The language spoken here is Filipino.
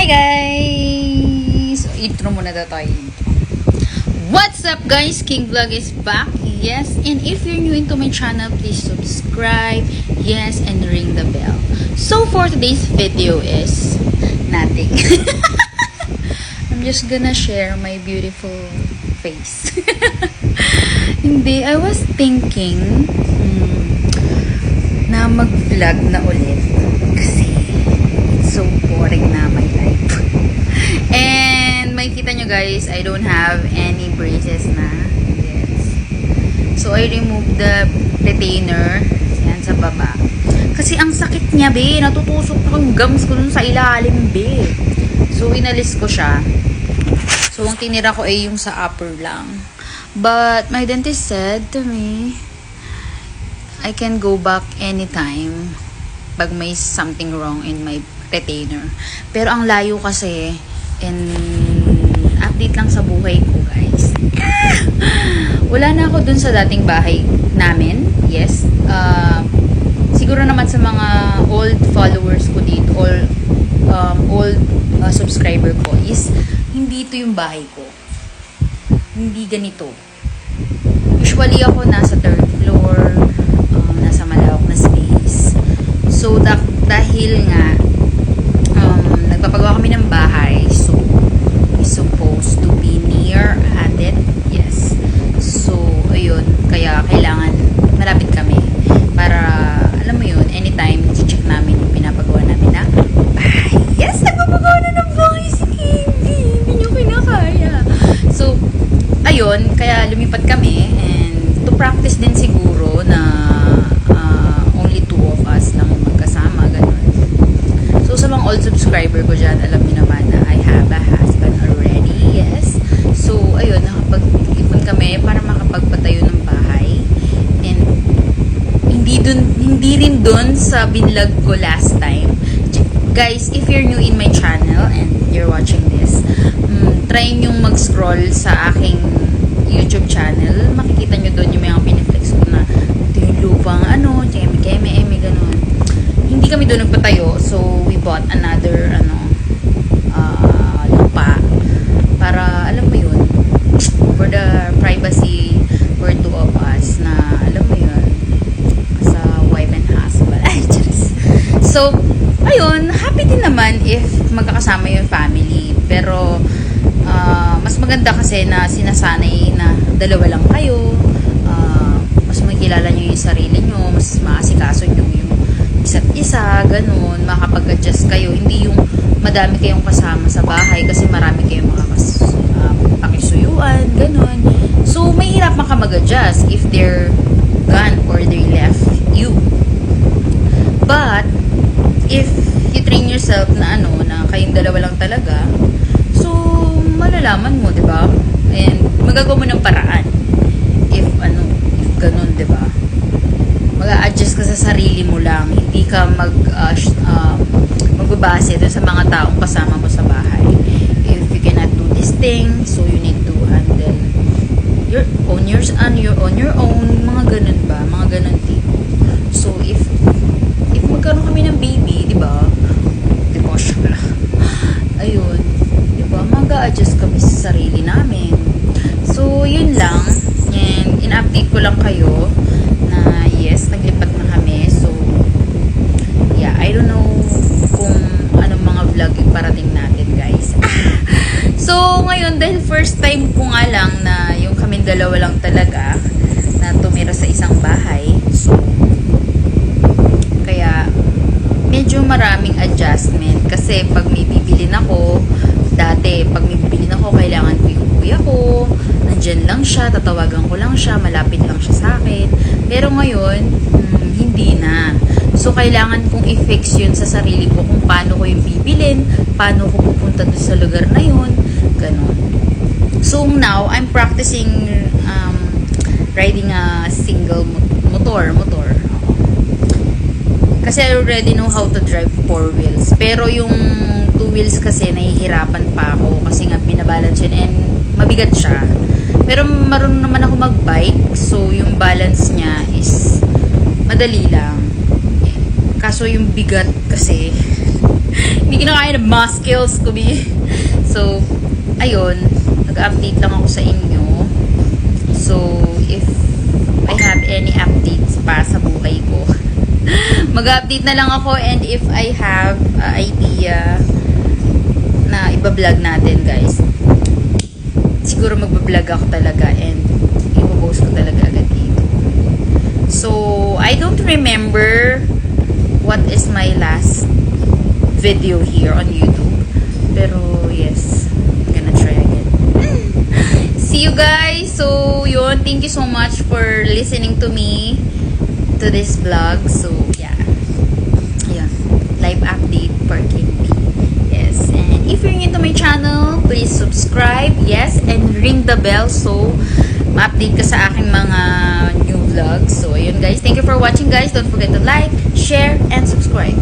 Hi guys! So, intro muna na tayo. What's up guys? King Vlog is back. Yes, and if you're new into my channel, please subscribe. Yes, and ring the bell. So for today's video is nothing. I'm just gonna share my beautiful face. Hindi, I was thinking na mag-vlog na ulit kasi it's so boring na my life. And makikita nyo guys, I don't have any braces na. Yes. So I removed the retainer yan sa baba. Kasi ang sakit niya, be. Natutusok na yung gums ko dun sa ilalim, be. So inalis ko siya. So ang tinira ko ay yung sa upper lang. But my dentist said to me, I can go back anytime pag may something wrong in my retainer. Pero ang layo kasi, and update lang sa buhay ko, guys. Wala na ako dun sa dating bahay namin. Yes. Siguro naman sa mga old followers ko dito, old subscriber ko is, hindi ito yung bahay ko. Hindi ganito. Usually ako nasa third floor, nasa malawak na space. So, dahil nga, nagpapagawa kami ng bahay, so, it's supposed to be near at it. Yes. So, ayun, kaya kailangan malapit kami para, alam mo yun, anytime, check namin yung pinapagawa namin na bahay. Yes, nagpapagawa na ng bahay si Kimi. Hindi nyo kinakaya. So, ayun, kaya lumipat kami and to practice din siguro na only two of us lang magkasama, ganun. So, sa mga old subscriber ko dyan, alam niyo naman na I have a husband already, yes. So, ayun, nakapag-ipon kami para makapagpatayo ng bahay. And, hindi rin dun sa binlog ko last time. Guys, if you're new in my channel and you're watching this, try nyong mag-scroll sa aking YouTube channel. Makikita nyo doon yung mga piniflex ko na ito yung lupang keme, ganun. Hindi kami doon nagpatayo, so we bought another lupa para, alam mo yun, for the privacy for two of us na, alam mo yun, sa wife and husband. So, ayun, happy din naman if magkakasama yung family. Pero, mas maganda kasi na sinasanay na dalawa lang kayo. Mas makikilala nyo yung sarili nyo. Mas maasikaso nyo yung isa't isa. Ganun. Makapag-adjust kayo. Hindi yung madami kayong kasama sa bahay kasi marami kayong mga pakisuyuan. Ganun. So, may hirap ka mag-adjust if they're gone or they left you. But, if you train yourself na na kayong dalawa lang talaga, so, malalaman mo, 'di ba? And magagawa mo ng paraan. If ganun, 'di ba? Mag-a-adjust ka sa sarili mo lang, hindi ka magbabase doon sa mga taong kasama mo sa bahay. If you cannot do this thing, so you need to handle on your own, mga ganun ba? Mga ganun tipo. So, if magkaroon kami ng baby, 'di ba? Ayun, 'di ba? Mag-a-adjust kami sa sarili namin. So, yun lang. And in-update ko lang kayo na yes, naglipat na kami. So, yeah, I don't know kung anong mga vlog yung parating natin, guys. So, ngayon, dahil first time ko nga lang na yung kami dalawa lang talaga na tumira sa isang bahay. So, kaya medyo maraming adjustment kasi pag may bibilin ako, dati pag may bibilin ako, kailangan ko yung kuya ko, nandyan lang siya, tatawagan ko lang siya, malapit lang siya sa akin. Pero ngayon, hindi na. So, kailangan kong i-fix yun sa sarili ko kung paano ko yung bibilin, paano ko pupunta doon sa lugar na yun, ganun. So, now, I'm practicing riding a single motor. Kasi I already know how to drive 4 wheels. Pero yung 2 wheels kasi nahihirapan pa ako kasi nga binabalance yun and mabigat siya. Pero marunong naman ako mag-bike. So yung balance niya is madali lang. Kaso yung bigat kasi Hindi kinakaya ng muscles ko, be. So, ayun. Nag-update lang ako sa inyo. So, if I have any updates pa sa buhay ko, mag-update na lang ako. And if I have idea na iba-vlog natin, guys, siguro magbablog ako talaga and ipopost ko talaga agad dito. So, I don't remember what is my last video here on YouTube. Pero, yes, I'm gonna try again. See you guys! So, yun, thank you so much for listening to me to this vlog. So, yeah. Yun. Live update for King B. Yes. And if you're new to my channel, please subscribe. Yes. And ring the bell so ma-update ka sa aking mga new vlogs. So, ayun guys. Thank you for watching guys. Don't forget to like, share, and subscribe.